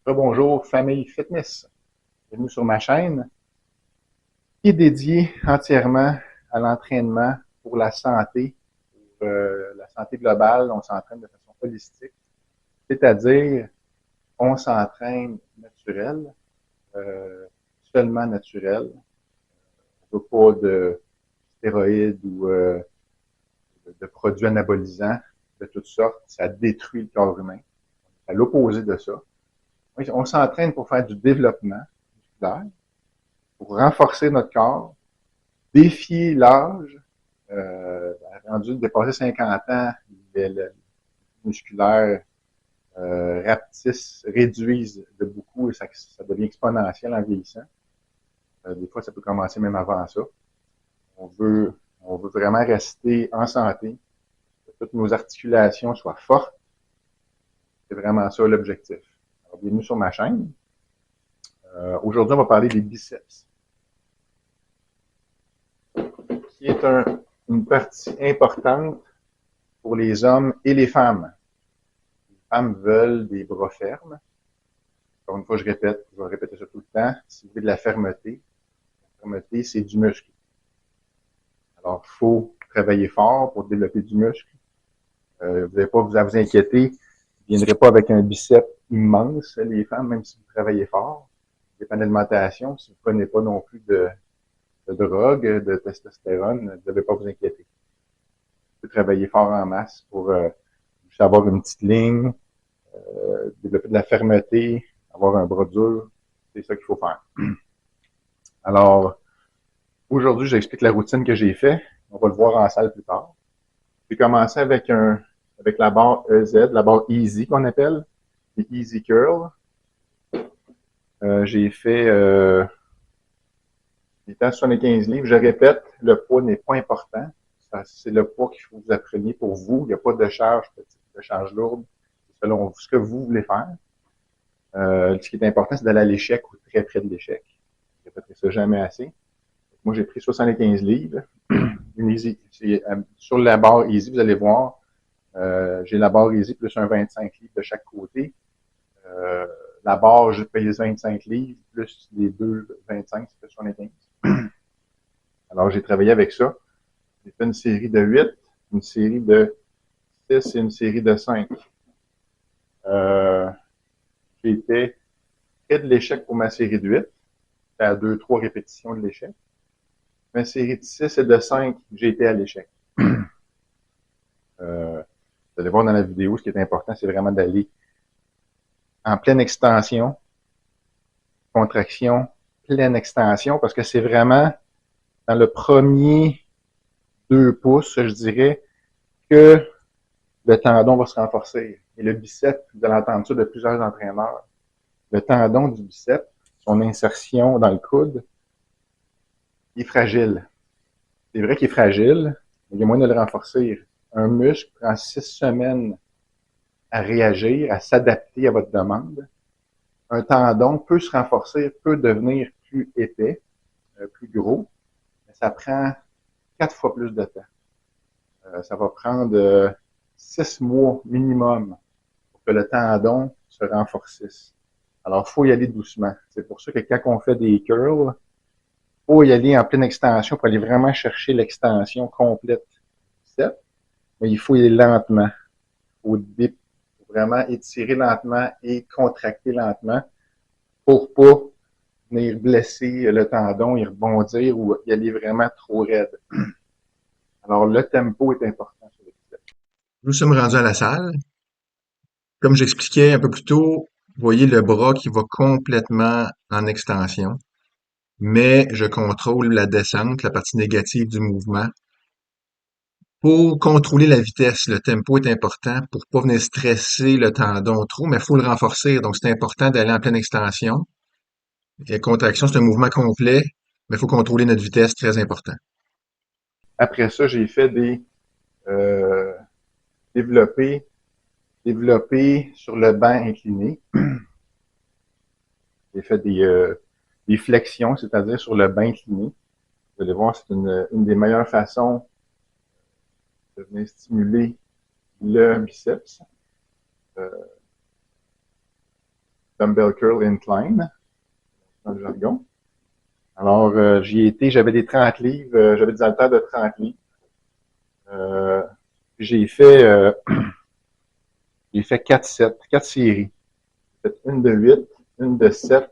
Bonjour, famille fitness. Bienvenue sur ma chaîne qui est dédiée entièrement à l'entraînement pour la santé globale. On s'entraîne de façon holistique, c'est-à-dire on s'entraîne naturel, euh, seulement naturel. On ne veut pas de stéroïdes ou de produits anabolisants de toutes sortes. Ça détruit le corps humain. À l'opposé de ça. On s'entraîne pour faire du développement musculaire, pour renforcer notre corps, défier l'âge, rendu de dépasser 50 ans, le musculaire rapetisse, réduisent de beaucoup et ça devient exponentiel en vieillissant. Des fois, ça peut commencer même avant ça. On veut, on veut vraiment rester en santé, que toutes nos articulations soient fortes. C'est vraiment ça l'objectif. Alors, bienvenue sur ma chaîne. Aujourd'hui, on va parler des biceps, qui est une partie importante pour les hommes et les femmes. Les femmes veulent des bras fermes. Encore une fois, je vais répéter ça tout le temps. Si vous voulez de la fermeté, c'est du muscle. Alors, il faut travailler fort pour développer du muscle. Vous n'avez pas à vous inquiéter. Vous ne viendrez pas avec un biceps immense, les femmes, même si vous travaillez fort. Dépend de l'alimentation. Si vous ne prenez pas non plus de drogue, de testostérone, vous ne devez pas vous inquiéter. Vous pouvez travailler fort en masse pour juste avoir une petite ligne, développer de la fermeté, avoir un bras dur. C'est ça qu'il faut faire. Alors, aujourd'hui, j'explique la routine que j'ai faite. On va le voir en salle plus tard. J'ai commencé avec la barre EZ, la barre Easy qu'on appelle, les Easy Curl. J'ai fait des temps 75 livres. Je répète, le poids n'est pas important. C'est le poids qu'il faut que vous appreniez pour vous. Il n'y a pas de charge petite, de charge lourde. C'est selon ce que vous voulez faire. Ce qui est important, c'est d'aller à l'échec ou très près de l'échec. Je répéterai ça jamais assez. Moi, j'ai pris 75 livres. Une easy. Sur la barre Easy, vous allez voir, j'ai la barre Easy plus un 25 livres de chaque côté. La barre, j'ai payé 25 livres, plus les deux 25, ça fait 75. Alors, j'ai travaillé avec ça. J'ai fait une série de 8, une série de 6 et une série de 5. J'étais près de l'échec pour ma série de 8, à 2-3 répétitions de l'échec. Ma série de 6 et de 5, j'ai été à l'échec. Vous allez voir dans la vidéo, ce qui est important, c'est vraiment d'aller en pleine extension, contraction, pleine extension, parce que c'est vraiment dans le premier 2 pouces, je dirais, que le tendon va se renforcer. Et le biceps, vous allez entendre ça de plusieurs entraîneurs, le tendon du biceps, son insertion dans le coude, il est fragile. C'est vrai qu'il est fragile, mais il y a moyen de le renforcer. Un muscle prend 6 semaines à réagir, à s'adapter à votre demande. Un tendon peut se renforcer, peut devenir plus épais, plus gros, mais ça prend 4 fois plus de temps. Ça va prendre 6 mois minimum pour que le tendon se renforcisse. Alors, il faut y aller doucement. C'est pour ça que quand on fait des curls, il faut y aller en pleine extension pour aller vraiment chercher l'extension complète du biceps, mais il faut y aller lentement. Il faut vraiment étirer lentement et contracter lentement pour pas venir blesser le tendon et rebondir ou y aller vraiment trop raide. Alors, le tempo est important sur le biceps. Nous sommes rendus à la salle. Comme j'expliquais un peu plus tôt, vous voyez le bras qui va complètement en extension, mais je contrôle la descente, la partie négative du mouvement. Pour contrôler la vitesse, le tempo est important pour pas venir stresser le tendon trop, mais il faut le renforcer. Donc, c'est important d'aller en pleine extension. Et contraction, c'est un mouvement complet, mais il faut contrôler notre vitesse, très important. Après ça, j'ai fait des euh, développés, développés sur le banc incliné. J'ai fait des flexions, c'est-à-dire sur le banc incliné. Vous allez voir, c'est une des meilleures façons de venir stimuler le biceps. Euh, dumbbell curl incline, dans le jargon. Alors, j'y étais, j'avais des 30 livres, j'avais des haltères de 30 livres. Euh, j'ai fait, euh, j'ai fait 4 sets, 4 séries. J'ai fait une de 8, une de 7,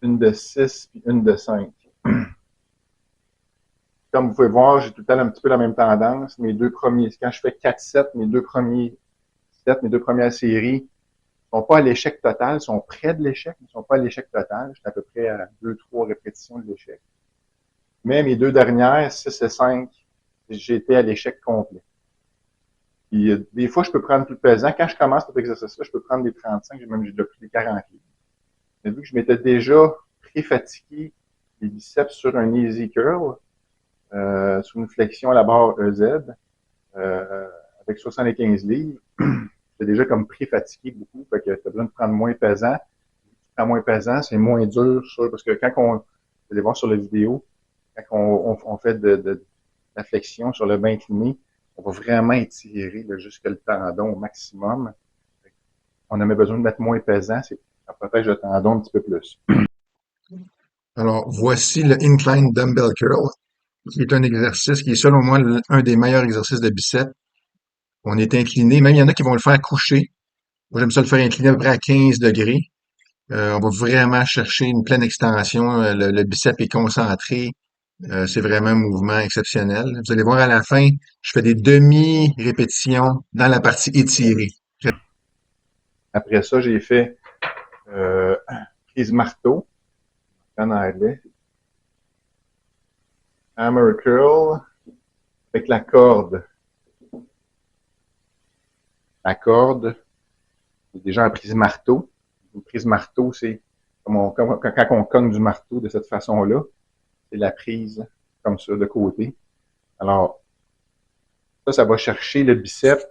une de 6, puis une de 5. Comme vous pouvez voir, j'ai tout le temps un petit peu la même tendance. Mes deux premiers, quand je fais 4 sets, mes deux premiers sets, mes deux premières séries, ne sont pas à l'échec total, sont près de l'échec, mais ne sont pas à l'échec total. J'étais à peu près à 2-3 répétitions de l'échec. Mais mes deux dernières, 6 et 5, j'ai été à l'échec complet. Puis, des fois, je peux prendre plus pesant. Quand je commence cet exercice-là, je peux prendre des 35, j'ai déjà pris des 40 livres. Mais vu que je m'étais déjà pré-fatigué les biceps sur un easy curl, sur une flexion à la barre EZ, avec 75 livres, j'étais déjà comme pré-fatigué beaucoup, fait que t'as besoin de prendre moins pesant. Quand moins pesant, c'est moins dur, parce que quand vous allez voir sur la vidéo, quand on fait de la flexion sur le bain incliné, on va vraiment étirer jusque le tendon au maximum. On a besoin de mettre moins pesant, ça protège le tendon un petit peu plus. Alors, voici le Incline Dumbbell Curl, qui est un exercice qui est selon moi un des meilleurs exercices de biceps. On est incliné, même il y en a qui vont le faire couché. Moi, j'aime ça le faire incliné à peu près à 15 degrés. On va vraiment chercher une pleine extension. Le biceps est concentré. C'est vraiment un mouvement exceptionnel. Vous allez voir à la fin, je fais des demi-répétitions dans la partie étirée. Après ça, j'ai fait prise marteau, en anglais. Hammer curl avec la corde. La corde, c'est déjà en prise marteau. Une prise marteau, c'est quand on cogne du marteau de cette façon-là, c'est la prise comme ça, de côté. Alors, ça va chercher le biceps.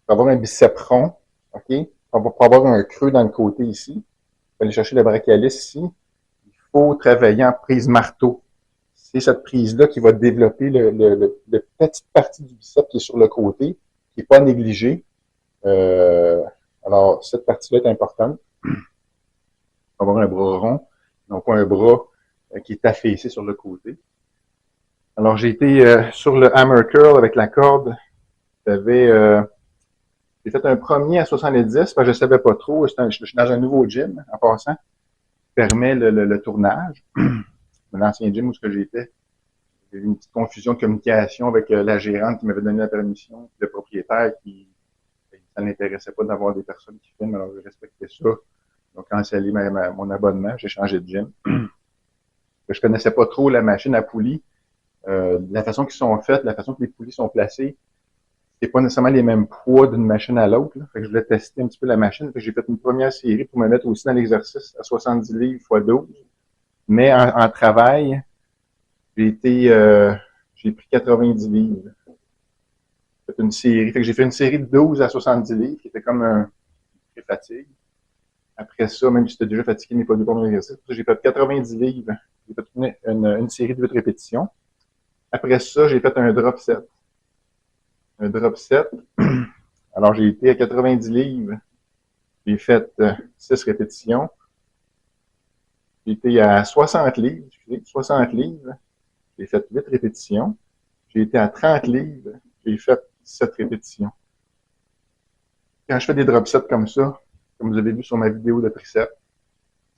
On va avoir un biceps rond, OK? On va pas avoir un creux dans le côté ici. On va aller chercher le brachialis ici. Il faut travailler en prise marteau. C'est cette prise-là qui va développer le petite partie du biceps qui est sur le côté, qui n'est pas négligée. Alors, cette partie-là est importante. On va avoir un bras rond, donc un bras qui est affaissé sur le côté. Alors, j'ai été sur le hammer curl avec la corde. J'ai fait un premier à 70 parce que je ne savais pas trop. Je suis dans un nouveau gym, en passant, qui permet le tournage. L'ancien gym où j'étais, il y a eu une petite confusion de communication avec la gérante qui m'avait donné la permission, le propriétaire qui ça n'intéressait pas d'avoir des personnes qui filment, alors je respectais ça. Donc, cancellé mon abonnement, j'ai changé de gym. Je connaissais pas trop la machine à poulies. La façon qu'ils sont faites, la façon que les poulies sont placées, c'est pas nécessairement les mêmes poids d'une machine à l'autre. Fait que je voulais tester un petit peu la machine. Fait que j'ai fait une première série pour me mettre aussi dans l'exercice à 70 livres x 12. Mais en travail, j'ai pris 90 livres. J'ai fait une série. Fait que j'ai fait une série de 12 à 70 livres, qui était comme un pré-fatigue. Après ça, même si j'étais déjà fatigué, mais pas du bon exercice, j'ai fait 90 livres. J'ai fait une série de 8 répétitions. Après ça, j'ai fait un drop set. Un drop set. Alors, j'ai été à 90 livres. J'ai fait 6 répétitions. J'ai été à 60 livres. 60 livres. J'ai fait 8 répétitions. J'ai été à 30 livres. J'ai fait 7 répétitions. Quand je fais des drop sets comme ça, comme vous avez vu sur ma vidéo de triceps,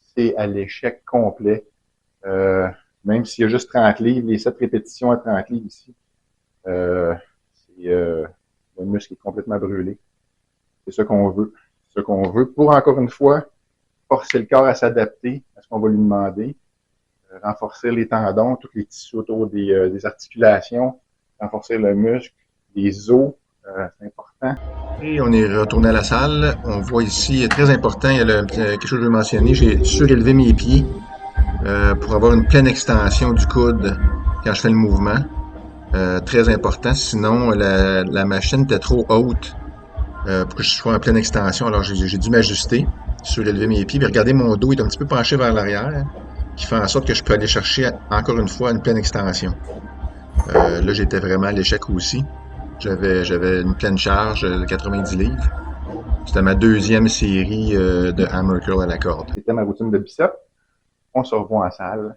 c'est à l'échec complet. Même s'il y a juste 30 livres, les 7 répétitions à 30 livres ici, le muscle est complètement brûlé. C'est ce qu'on veut. C'est ce qu'on veut pour, encore une fois, forcer le corps à s'adapter à ce qu'on va lui demander, renforcer les tendons, tous les tissus autour des articulations, renforcer le muscle, les os, c'est important. Et on est retourné à la salle. On voit ici, très important, il y a quelque chose que je veux mentionner. J'ai surélevé mes pieds pour avoir une pleine extension du coude quand je fais le mouvement. Très important, sinon la machine était trop haute pour que je sois en pleine extension. Alors j'ai dû m'ajuster, surélever mes pieds. Puis regardez, mon dos est un petit peu penché vers l'arrière, qui fait en sorte que je peux aller chercher encore une fois une pleine extension. Là, j'étais vraiment à l'échec aussi. J'avais une pleine charge de 90 livres. C'était ma deuxième série de hammer curl à la corde. C'était ma routine de biceps. On se revoit en salle.